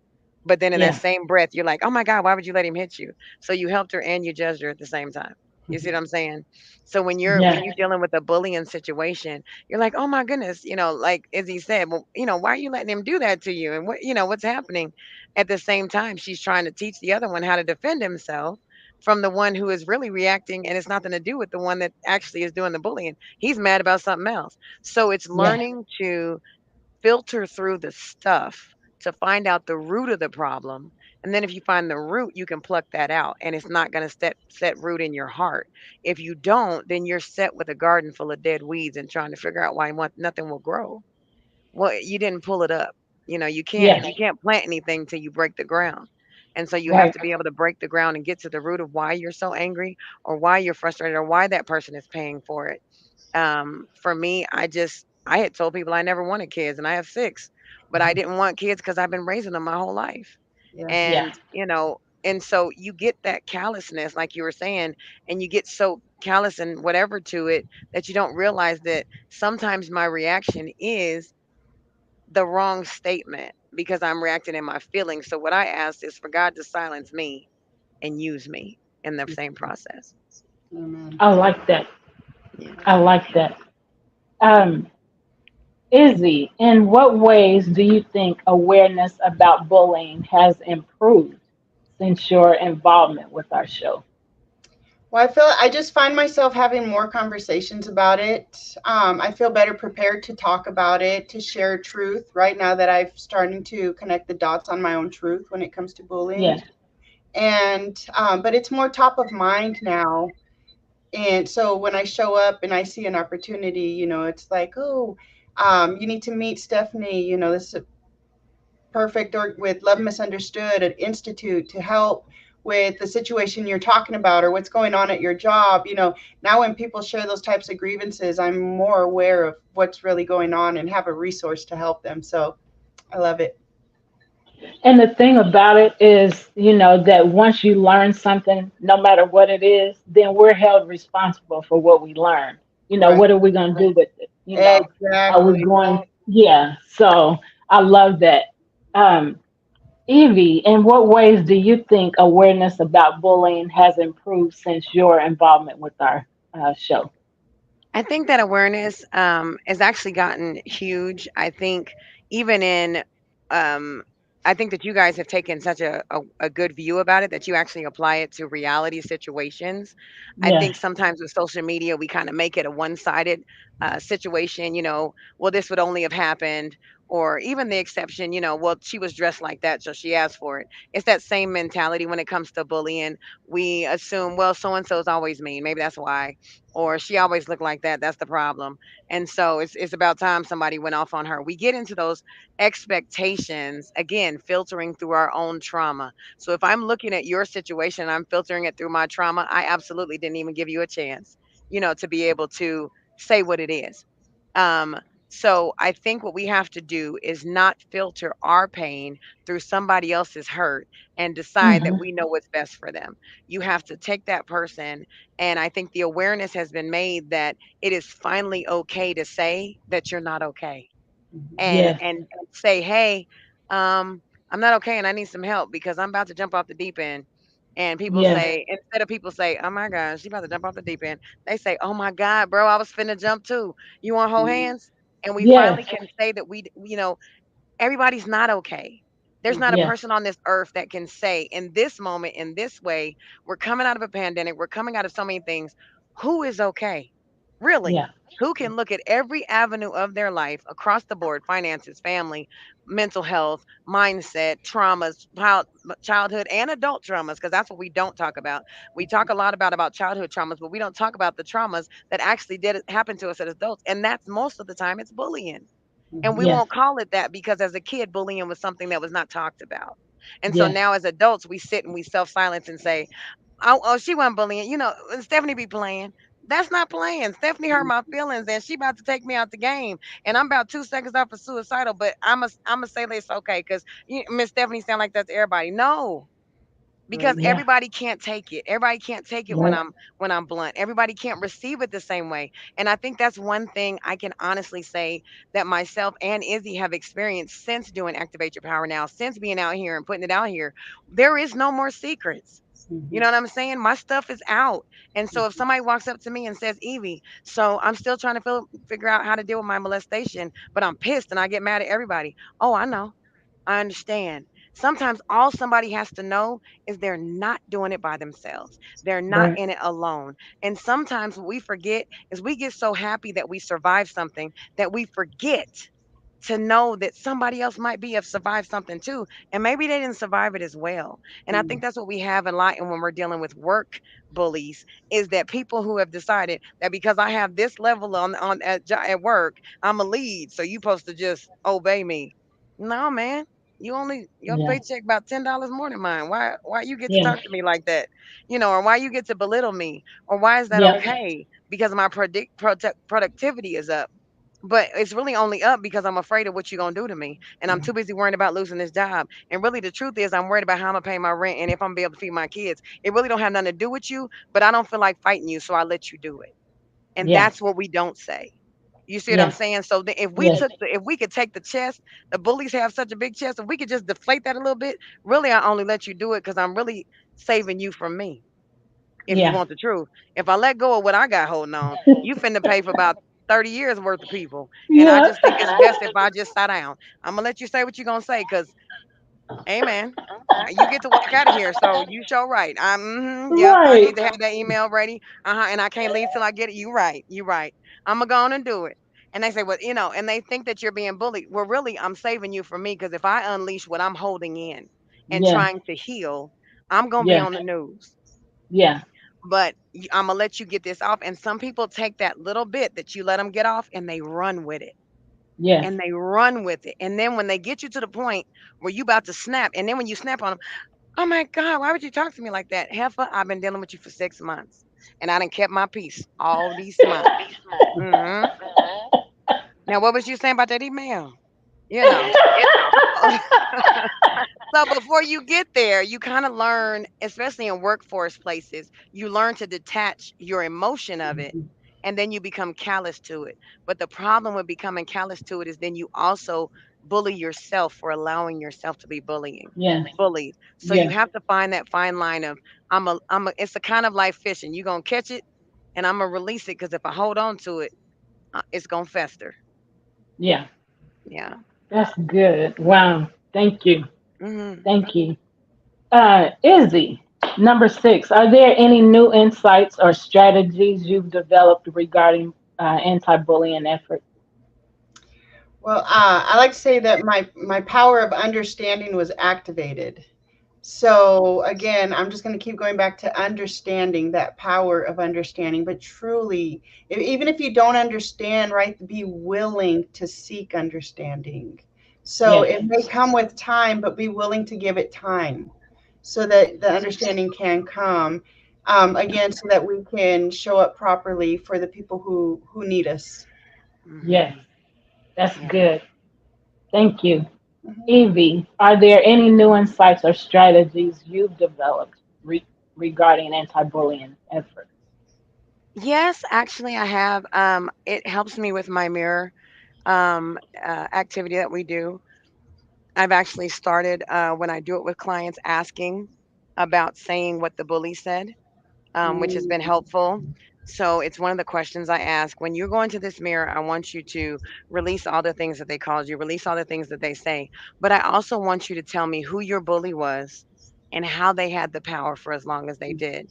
But then in that Yeah. same breath, you're like, "Oh my God, why would you let him hit you?" So you helped her and you judged her at the same time. You see what I'm saying? So when Yeah. you're dealing with a bullying situation, you're like, "Oh my goodness," like Izzy said, "Well, why are you letting him do that to you? And what's happening?" At the same time, she's trying to teach the other one how to defend himself from the one who is really reacting, and it's nothing to do with the one that actually is doing the bullying. He's mad about something else. So it's Yeah. learning to filter through the stuff to find out the root of the problem. And then if you find the root, you can pluck that out and it's not going to set root in your heart. If you don't, then you're set with a garden full of dead weeds and trying to figure out why nothing will grow. Well, you didn't pull it up. You can't Yeah. you can't plant anything till you break the ground. And so you have Right. to be able to break the ground and get to the root of why you're so angry or why you're frustrated or why that person is paying for it. For me, I had told people I never wanted kids, and I have six, but I didn't want kids because I've been raising them my whole life. Yeah. Yeah. And so you get that callousness, like you were saying, and you get so callous and whatever to it that you don't realize that sometimes my reaction is the wrong statement because I'm reacting in my feelings. So what I asked is for God to silence me and use me in the same process. Amen. I like that. Yeah. I like that. Um, Izzy, in what ways do you think awareness about bullying has improved since your involvement with our show? Well, I just find myself having more conversations about it. I feel better prepared to talk about it, to share truth right now that I'm starting to connect the dots on my own truth when it comes to bullying. Yeah. And but it's more top of mind now. And so when I show up and I see an opportunity, it's like, oh, you need to meet Stephanie. This is perfect, or with Love Misunderstood, an institute to help with the situation you're talking about or what's going on at your job. Now when people share those types of grievances, I'm more aware of what's really going on and have a resource to help them. So I love it. And the thing about it is, that once you learn something, no matter what it is, then we're held responsible for what we learn. Right. What are we going to do with it? Are we Exactly. going? Yeah. So I love that. Um, Evie, in what ways do you think awareness about bullying has improved since your involvement with our show? I think that awareness has actually gotten huge. I think even in, um, I think that you guys have taken such a good view about it that you actually apply it to reality situations. I Yeah. think sometimes with social media, we kind of make it a one sided situation, well, this would only have happened. Or even the exception, well, she was dressed like that, so she asked for it. It's that same mentality when it comes to bullying. We assume, well, so and so is always mean. Maybe that's why, or she always looked like that. That's the problem. And so it's about time somebody went off on her. We get into those expectations again, filtering through our own trauma. So if I'm looking at your situation and I'm filtering it through my trauma, I absolutely didn't even give you a chance, to be able to say what it is. Um, so I think what we have to do is not filter our pain through somebody else's hurt and decide that Hmm. we know what's best for them. You have to take that person, and I think the awareness has been made that it is finally okay to say that you're not okay, and Yes. say, "Hey, I'm not okay, and I need some help because I'm about to jump off the deep end." And people Yes. say, instead of people say, "Oh my gosh, she about to jump off the deep end," they say, "Oh my God, bro, I was finna jump too. You want to hold hands?" And we finally Yes. can say that everybody's not okay. There's not a Yes. person on this earth that can say in this moment, in this way, we're coming out of a pandemic, we're coming out of so many things. Who is okay? Really? Yeah. Who can look at every avenue of their life across the board, finances, family, mental health, mindset, traumas, childhood and adult traumas, because that's what we don't talk about. We talk a lot about childhood traumas, but we don't talk about the traumas that actually did happen to us as adults. And that's most of the time it's bullying, and we Mhm. Yes. won't call it that because as a kid, bullying was something that was not talked about. And so Yes. now as adults, we sit and we self silence and say, oh, she wasn't bullying. And Stephanie be playing. That's not playing. Stephanie hurt my feelings and she about to take me out the game. And I'm about 2 seconds off of suicidal, but I'm a say this okay because Miss Stephanie sound like that's everybody. No, because Right. Yeah. everybody can't take it. Everybody can't take it Nope. when I'm blunt. Everybody can't receive it the same way. And I think that's one thing I can honestly say that myself and Izzy have experienced since doing Activate Your Power Now, since being out here and putting it out here. There is no more secrets. You Mhm. know what I'm saying? My stuff is out. And so if somebody walks up to me and says, Evie, so I'm still trying to figure out how to deal with my molestation, but I'm pissed and I get mad at everybody. Oh, I know. I understand. Sometimes all somebody has to know is they're not doing it by themselves. They're not Right. in it alone. And sometimes what we forget is we get so happy that we survived something that we forget to know that somebody else might be have survived something too, and maybe they didn't survive it as well. And I think Mhm. that's what we have a lot. And when we're dealing with work bullies, is that people who have decided that because I have this level at work, I'm a lead, so you supposed to just obey me. No, man. You only your Yeah. paycheck about $10 more than mine. Why you get to Yeah. talk to me like that? Or why you get to belittle me? Or why is that Yep. okay? Because my productivity is up, but it's really only up because I'm afraid of what you're gonna do to me, and I'm too busy worrying about losing this job. And really, the truth is, I'm worried about how I'm gonna pay my rent and if I'm gonna be able to feed my kids. It really don't have nothing to do with you, but I don't feel like fighting you, so I let you do it. And Yeah. that's what we don't say. You see what I'm Yeah. saying? So Yes. if we could take the chest, the bullies have such a big chest. If we could just deflate that a little bit, really, I only let you do it because I'm really saving you from me. If you Yeah. want the truth. If I let go of what I got holding on, you finna pay for about 30 years worth of people. And I Yeah. just think it's best if I just sat down. I'm gonna let you say what you're gonna say, cause amen. You get to walk out of here, so you show right. Yep. I Right. need to have that email ready. And I can't leave till I get it. You right. You right. I'm gonna go on and do it. And they say, well, and they think that you're being bullied. Well, really, I'm saving you from me because if I unleash what I'm holding in and Yeah. trying to heal, I'm gonna be Yeah. on the news. Yeah. But I'm gonna let you get this off. And some people take that little bit that you let them get off and they run with it. Yes. And they run with it. And then when they get you to the point where you about to snap, and then when you snap on them, oh my God, why would you talk to me like that? Heifer, I've been dealing with you for 6 months. And I done kept my peace all these months. hmm Now, what was you saying about that email? You know. So before you get there, you kind of learn, especially in workforce places, you learn to detach your emotion of it and then you become callous to it. But the problem with becoming callous to it is then you also bully yourself for allowing yourself to be Yes. bullied. So you Yes. have to find that fine line of it's a kind of like fishing. You're gonna catch it and I'm gonna release it because if I hold on to it, it's gonna fester. Yeah. Yeah. That's good. Wow. Thank you. hmm Thank you. Izzy, number 6. Are there any new insights or strategies you've developed regarding anti-bullying efforts? Well, I like to say that my power of understanding was activated. So again, I'm just going to keep going back to understanding, that power of understanding. But truly, even if you don't understand, right, be willing to seek understanding. So Yes. it may come with time, but be willing to give it time so that the understanding can come. Again, so that we can show up properly for the people who need us. Yes. hmm That's Yeah. good. Thank you. Mhm. Evie, are there any new insights or strategies you've developed regarding anti-bullying efforts? Yes, actually, I have. It helps me with my mirror activity that we do. I've actually started when I do it with clients asking about saying what the bully said, which has been Mm. helpful. So it's one of the questions I ask when you go into this mirror. I want you to release all the things that they called you, release all the things that they say, but I also want you to tell me who your bully was and how they had the power for as long as they did.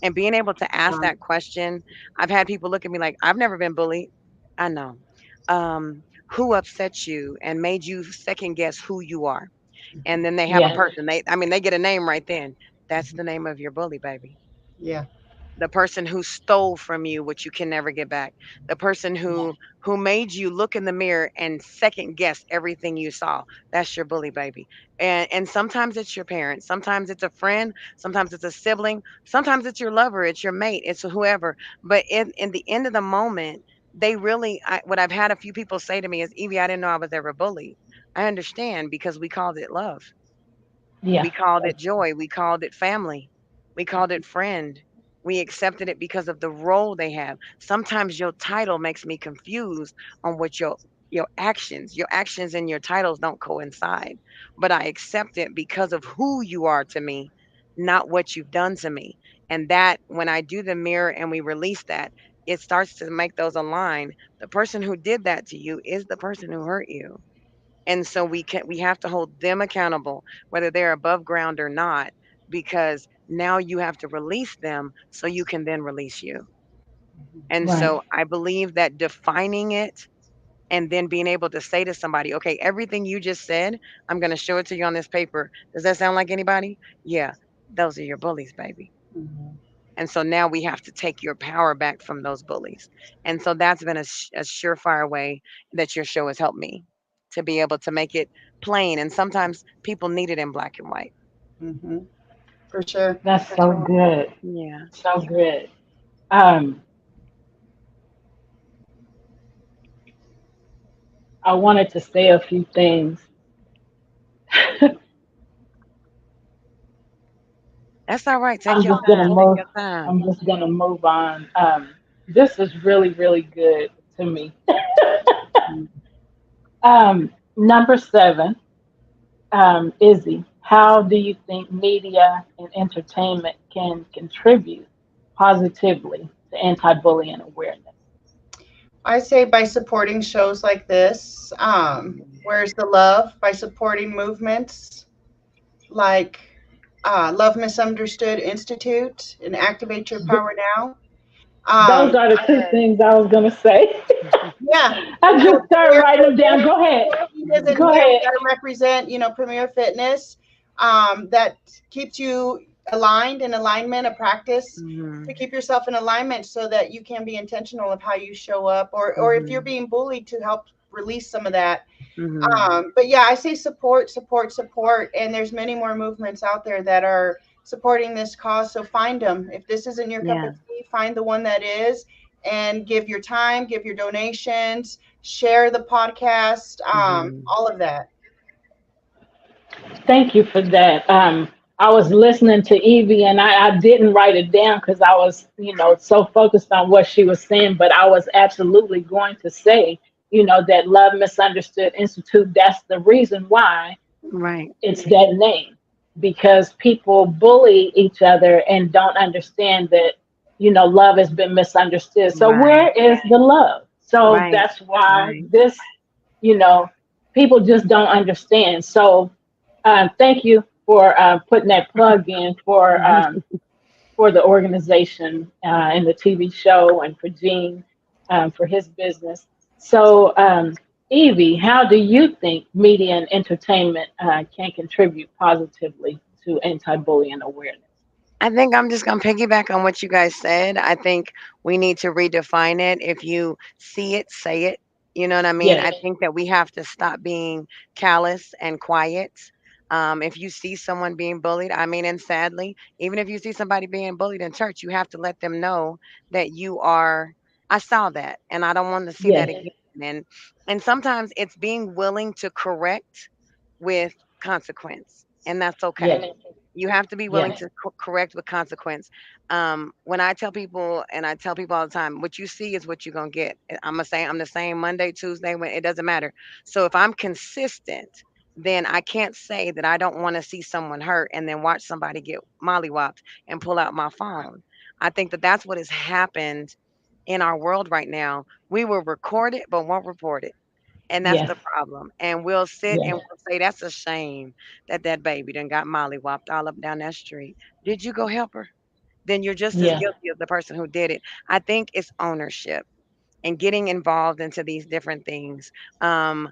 And being able to ask that question, I've had people look at me like, I've never been bullied. I know. Who upset you and made you second guess who you are? And then they have a Yes. person. They get a name right then. That's the name of your bully, baby. Yeah. The person who stole from you what you can never get back. The person who made you look in the mirror and second guess everything you saw. That's your bully, baby. And sometimes it's your parents, sometimes it's a friend, sometimes it's a sibling, sometimes it's your lover, it's your mate, it's whoever. But in the end of the moment, they really what I've had a few people say to me is, Evie, I didn't know I was ever bullied. I understand because we called it love. Yeah. We called it joy. We called it family. We called it friend. We accepted it because of the role they have. Sometimes your title makes me confused on what your actions and your titles don't coincide. But I accept it because of who you are to me, not what you've done to me. And that when I do the mirror and we release that, it starts to make those align. The person who did that to you is the person who hurt you, and so we have to hold them accountable, whether they're above ground or not, because now you have to release them so you can then release you. And Right. so I believe that defining it and then being able to say to somebody, okay, everything you just said, I'm going to show it to you on this paper. Does that sound like anybody? Yeah, those are your bullies, baby. Mhm. And so now we have to take your power back from those bullies. And so that's been a surefire way that your show has helped me to be able to make it plain. And sometimes people need it in black and white. Mhm. For sure. That's so good. Yeah. So good. Um, I wanted to say a few things. That's all right. Take I'm your just gonna time. Take move. your time. I'm just gonna move on. This is really, really good to me. Number 7, Izzy. How do you think media and entertainment can contribute positively to anti-bullying awareness? I say by supporting shows like this, Mhm. Where's the Love? By supporting movements like Love Misunderstood Institute and Activate Your Th- Power Now. Those are the two things I was gonna say. Yeah, I just started writing them down. Go ahead. he doesn't Go hear. We ahead. got to represent, Premier Fitness. That keeps you aligned in alignment, a practice to Mhm. keep yourself in alignment so that you can be intentional of how you show up, or if you're Mhm. being bullied, to help release some of that. Mhm. But yeah, I say support, support, support, and there's many more movements out there that are supporting this cause. So find them. If this isn't your cup Yeah. of tea, find the one that is, and give your time, give your donations, share the podcast, Mhm. all of that. Thank you for that. I was listening to Evie and I didn't write it down because I was, so focused on what she was saying, but I was absolutely going to say, that Love Misunderstood Institute, that's the reason why Right. it's that name, because people bully each other and don't understand that, love has been misunderstood. So Right. where is the love? So Right. that's why Right. this, you know, people just don't understand. So thank you for putting that plug in for the organization and the TV show, and for Gene for his business. So, Evie, how do you think media and entertainment can contribute positively to anti-bullying awareness? I think I'm just going to piggyback on what you guys said. I think we need to redefine it. If you see it, say it. You know what I mean? Yes, I think that we have to stop being callous and quiet. If you see someone being bullied, I mean, and sadly, even if you see somebody being bullied in church, you have to let them know that you are. I saw that, and I don't want to see that yes, again. And sometimes it's being willing to correct with consequence, and that's okay. yes, You have to be willing yes, to correct with consequence. When I tell people, and I tell people all the time, what you see is what you're gonna get. I'm gonna say I'm the same Monday, Tuesday, when it doesn't matter. So if I'm consistent, then I can't say that I don't want to see someone hurt and then watch somebody get mollywopped and pull out my phone. I think that that's what has happened in our world right now. We will record it, but won't report it. And that's yes, the problem. And we'll sit and yes, we'll say, that's a shame that that baby done got mollywopped all up down that street. Did you go help her? Then you're just as yes, guilty as the person who did it. I think it's ownership and getting involved into these different things. I'm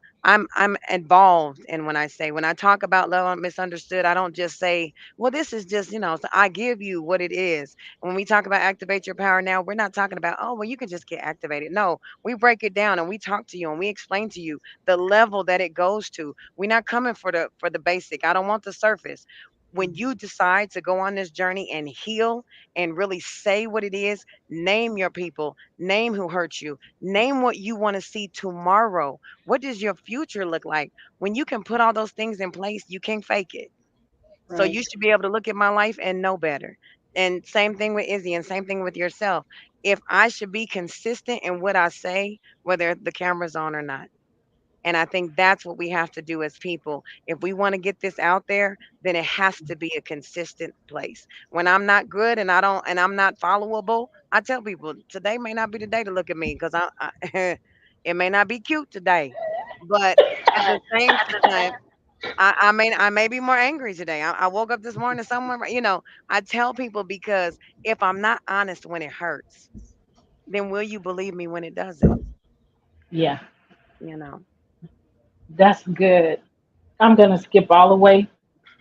involved, and when I talk about love misunderstood, I don't just say, well, this is just So I give you what it is. When we talk about activate your power now, we're not talking about, oh, well, you can just get activated. No, we break it down and we talk to you and we explain to you the level that it goes to. We're not coming for the basic. I don't want the surface. When you decide to go on this journey and heal and really say what it is, name your people, name who hurt you, name what you want to see tomorrow. What does your future look like? When you can put all those things in place, you can't fake it. So Right. you should be able to look at my life and know better. And same thing with Izzy, and same thing with yourself. If I should be consistent in what I say, whether the camera's on or not. And I think that's what we have to do as people. If we want to get this out there, then it has to be a consistent place. When I'm not good and I'm not followable, I tell people today may not be the day to look at me because it may not be cute today. But at the same time, I may be more angry today. I woke up this morning somewhere, I tell people because if I'm not honest when it hurts, then will you believe me when it doesn't? Yeah, You know. that's good. I'm going to skip all the way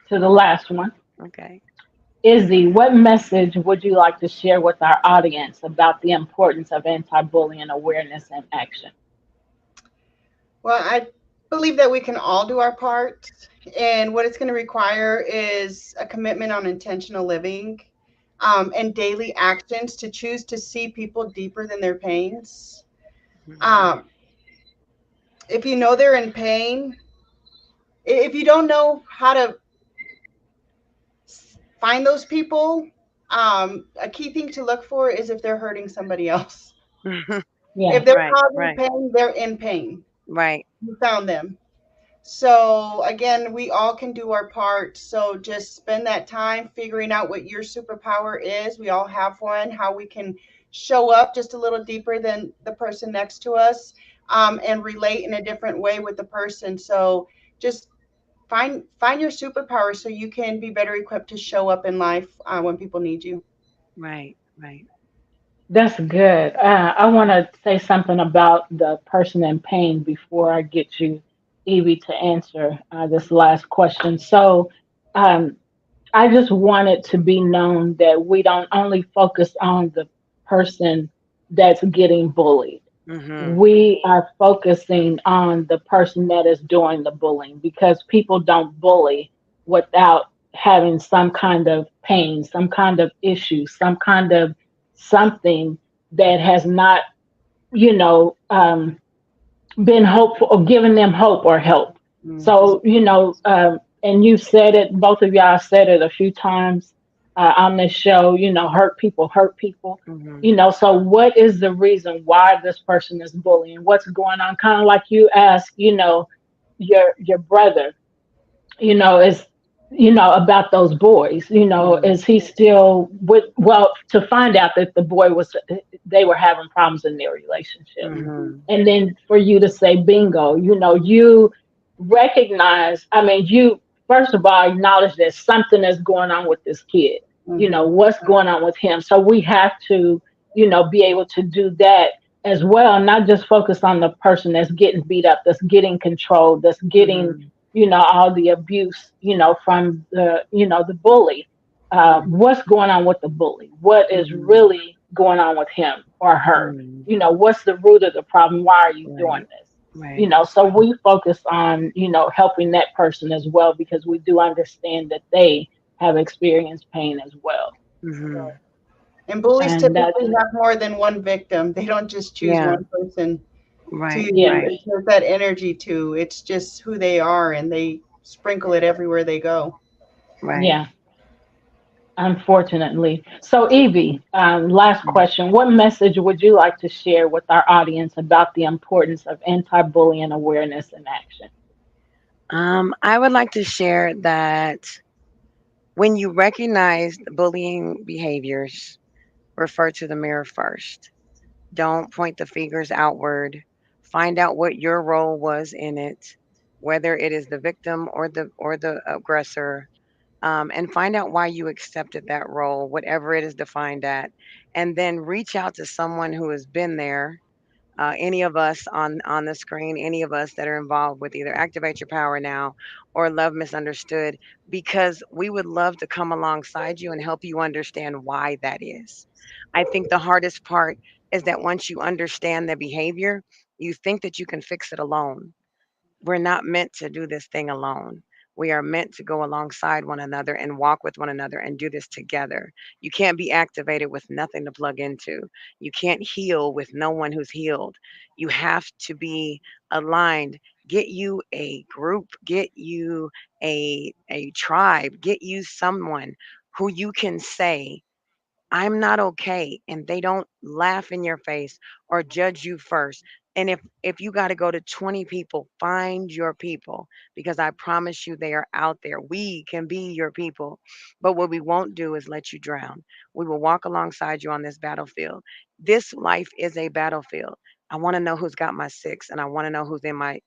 to the last one. Okay. Izzy, what message would you like to share with our audience about the importance of anti bullying awareness and action? Well, I believe that we can all do our part. And what it's going to require is a commitment on intentional living, and daily actions to choose to see people deeper than their pains. Mhm. Um, if you know they're in pain, if you don't know how to find those people, a key thing to look for is if they're hurting somebody else. Yeah, If they're Right, causing right, pain, they're in pain. right, You found them. So again, we all can do our part. So just spend that time figuring out what your superpower is. We all have one, how we can show up just a little deeper than the person next to us, and relate in a different way with the person. So just find your superpower so you can be better equipped to show up in life when people need you. right, right. that's good. I want to say something about the person in pain before I get you, Evie, to answer this last question. So, um, I just want it to be known that we don't only focus on the person that's getting bullied. Mhm. We are focusing on the person that is doing the bullying because people don't bully without having some kind of pain, some kind of issue, some kind of something that has not, you know, been hopeful or given them hope or help. Mhm. So, and you said it, both of y'all said it a few times on this show, hurt people. Mhm. So what is the reason why this person is bullying? What's going on? Kind of like you ask, your brother, is about those boys, Mhm. is he still with, well, to find out that the boy was, they were having problems in their relationship. Mhm. And then for you to say bingo, you recognize, I mean, you first of all acknowledge that something is going on with this kid, Hmm. what's going on with him. So we have to, be able to do that as well, not just focus on the person that's getting beat up, that's getting controlled, that's getting, Mhm. all the abuse, from the bully. What's going on with the bully? What is Mhm. really going on with him or her? Mhm. What's the root of the problem? Why are you doing Right, this? right. So we focus on, helping that person as well because we do understand that they have experienced pain as well. Mhm. And bullies And that's, typically have more than one victim. They don't just choose Yeah. one person Right, yeah, to right, exert that energy to. It's just who they are, and they sprinkle it everywhere they go. right. yeah, unfortunately. So, Evie, last question. What message would you like to share with our audience about the importance of anti bullying awareness and action? I would like to share that when you recognize bullying behaviors, refer to the mirror first. Don't point the fingers outward. Find out what your role was in it, whether it is the victim or the aggressor, and find out why you accepted that role, whatever it is defined at, and then reach out to someone who has been there. Any of us on the screen, any of us that are involved with either Activate Your Power Now or Love Misunderstood, because we would love to come alongside you and help you understand why that is. I think the hardest part is that once you understand the behavior, you think that you can fix it alone. We're not meant to do this thing alone. We are meant to go alongside one another and walk with one another and do this together. You can't be activated with nothing to plug into. You can't heal with no one who's healed. You have to be aligned. Get you a group, get you a tribe, get you someone who you can say, I'm not okay, and they don't laugh in your face or judge you first. And if you got to go to 20 people, find your people, because I promise you they are out there. We can be your people. But what we won't do is let you drown. We will walk alongside you on this battlefield. This life is a battlefield. I want to know who's got my six, and I want to know who's in my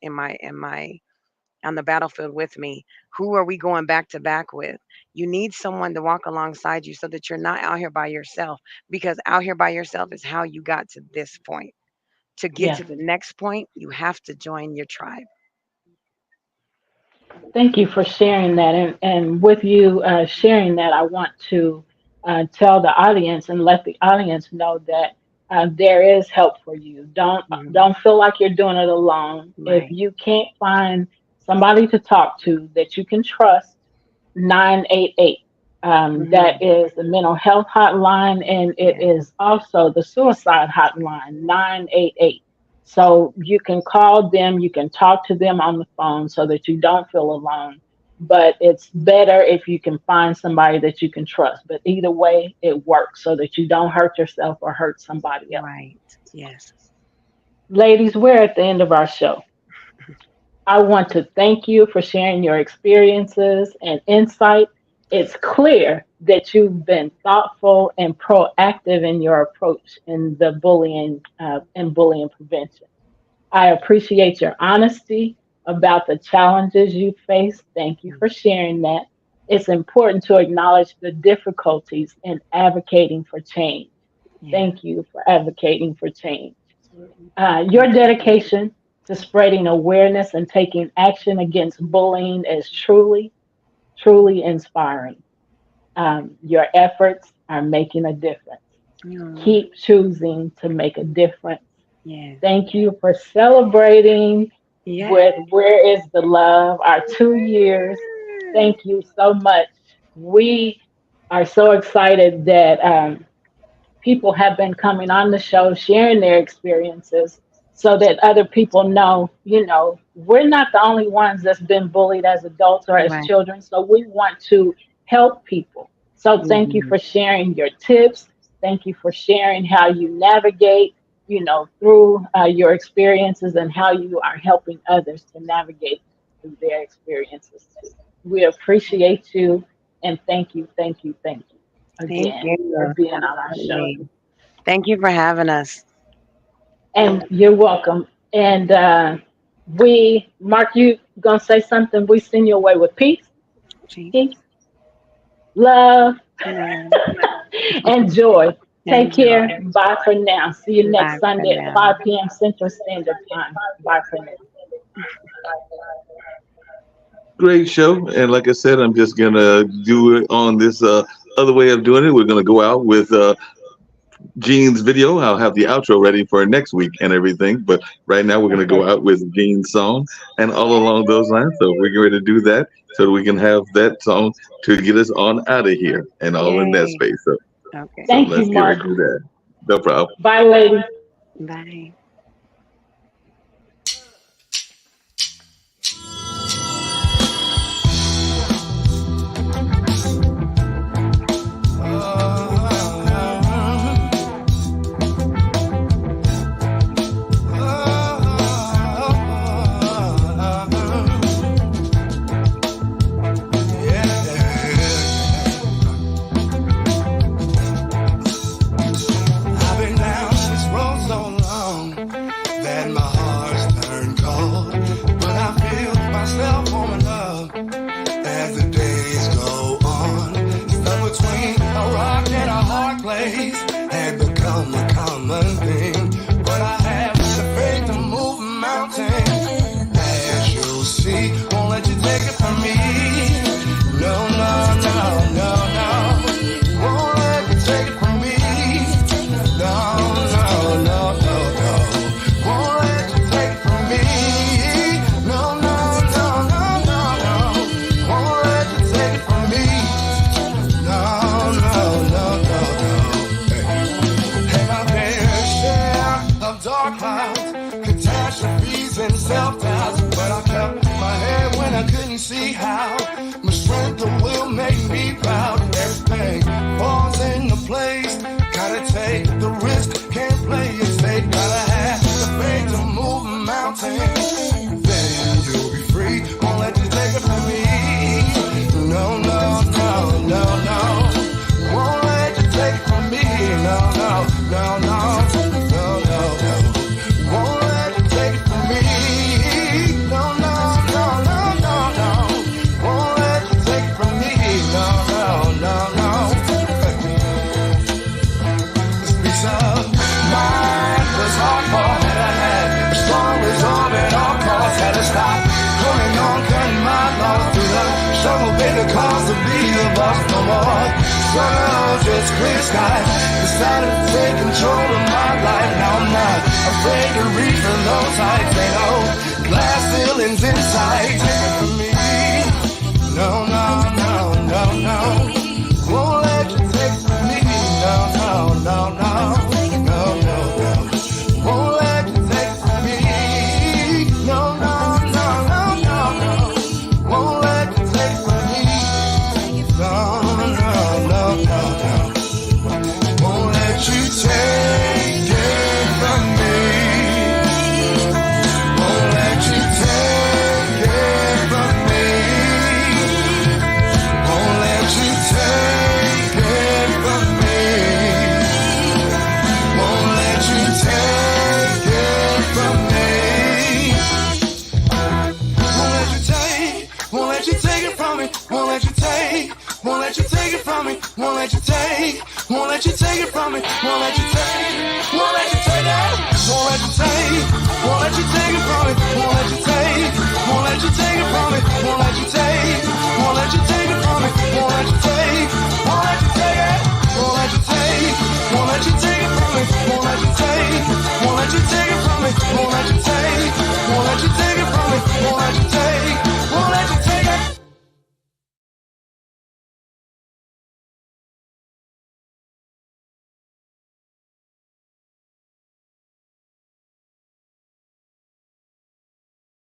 on the battlefield with me. Who are we going back to back with? You need someone to walk alongside you so that you're not out here by yourself, because out here by yourself is how you got to this point. To get Yes. to the next point, you have to join your tribe. Thank you for sharing that. And with you sharing that, I want to tell the audience and let the audience know that there is help for you. Mhm. Don't feel like you're doing it alone. If Right. you can't find somebody to talk to that you can trust, 988. That Mhm. is the mental health hotline, and it Yeah. is also the suicide hotline, 988. So you can call them, you can talk to them on the phone so that you don't feel alone. But it's better if you can find somebody that you can trust. But either way, it works so that you don't hurt yourself or hurt somebody else. Right. Yes. Ladies, we're at the end of our show. I want to thank you for sharing your experiences and insight. It's clear that you've been thoughtful and proactive in your approach in the bullying and bullying prevention. I appreciate your honesty about the challenges you face. Thank you Mm. for sharing that. It's important to acknowledge the difficulties in advocating for change. Yeah. Thank you for advocating for change. Absolutely. Your dedication to spreading awareness and taking action against bullying is truly, truly inspiring. Your efforts are making a difference. Mm. Keep choosing to make a difference. Yes. Thank you for celebrating Yes. with Where is the Love, our 2 years. Thank you so much. We are so excited that people have been coming on the show sharing their experiences so that other people know, we're not the only ones that's been bullied as adults or as Right. children. So we want to help people. So thank you Mhm. for sharing your tips. Thank you for sharing how you navigate, through your experiences and how you are helping others to navigate through their experiences too. We appreciate you and thank you Thank again for you. being on our show. Absolutely. Thank you for having us. And you're welcome. And Mark, you gonna say something? We send you away with Chief. peace, love, Love and joy. and Take care. joy. Bye for now. See you Bye next for Sunday at now. 5 p.m. Central Standard Time. Bye for now. Great show. And like I said, I'm just going to do it on this other way of doing it. We're going to go out with Gene's video. I'll have the outro ready for next week and everything. But right now, we're going to Okay. go out with Gene's song and all along those lines. So we're going to do that so that we can have that song to get us on out of here and all in that Yay. space. So Okay. Thank you, let's get ready Mark. to do that. No problem. Bye, ladies. Bye. I've been down this road so long that my heart's turned cold. But I feel myself warming up as the days go on. Stuck between a rock and a hard place had become a common thing. But I have the faith to move mountains, as you'll see. Won't let you take it from me. No, no, no, no, no. Won't let you take it from me. No, no, no, no, no. Won't let you take and self-doubt, but I kept my head when I couldn't see how. My strength of will make me proud. Everything falls into place. Gotta take the risk, can't play it safe. Gotta have the faith to move mountains. Then you'll be free. Won't let you take it from me. No, no, no, no, no. Won't let you take it from me. No, no, no, no, no, no, no. Won't let you take it from me. No, no, no, no, no, no. Won't let you take it from me. No, no, no, no. This piece of mind was hardcore that I had. Strong resolve at all costs. Had to stop coming on, cutting my loss through the struggle, baby, cause to be the boss no more. Struggle, just clear skies. Decided to take control of my life. Now I'm not afraid to reach for those heights. Ain't no glass ceilings inside. Take it from me. No, no, no, no, no. Won't let you take it from me. No, no, no, no. No, no, no. Won't let you take it from me. No, no, no, no, no, no. Won't let you take it from me. No, no, no, no, no. Won't let you take it from me. Won't let you take it from me. Won't let you take it from me. Won't let you take it from me. Won't let you take, won't let you take it from me. Won't let you take, won't let you take it from me. Won't let you take, won't let you take it from me. Won't let you take.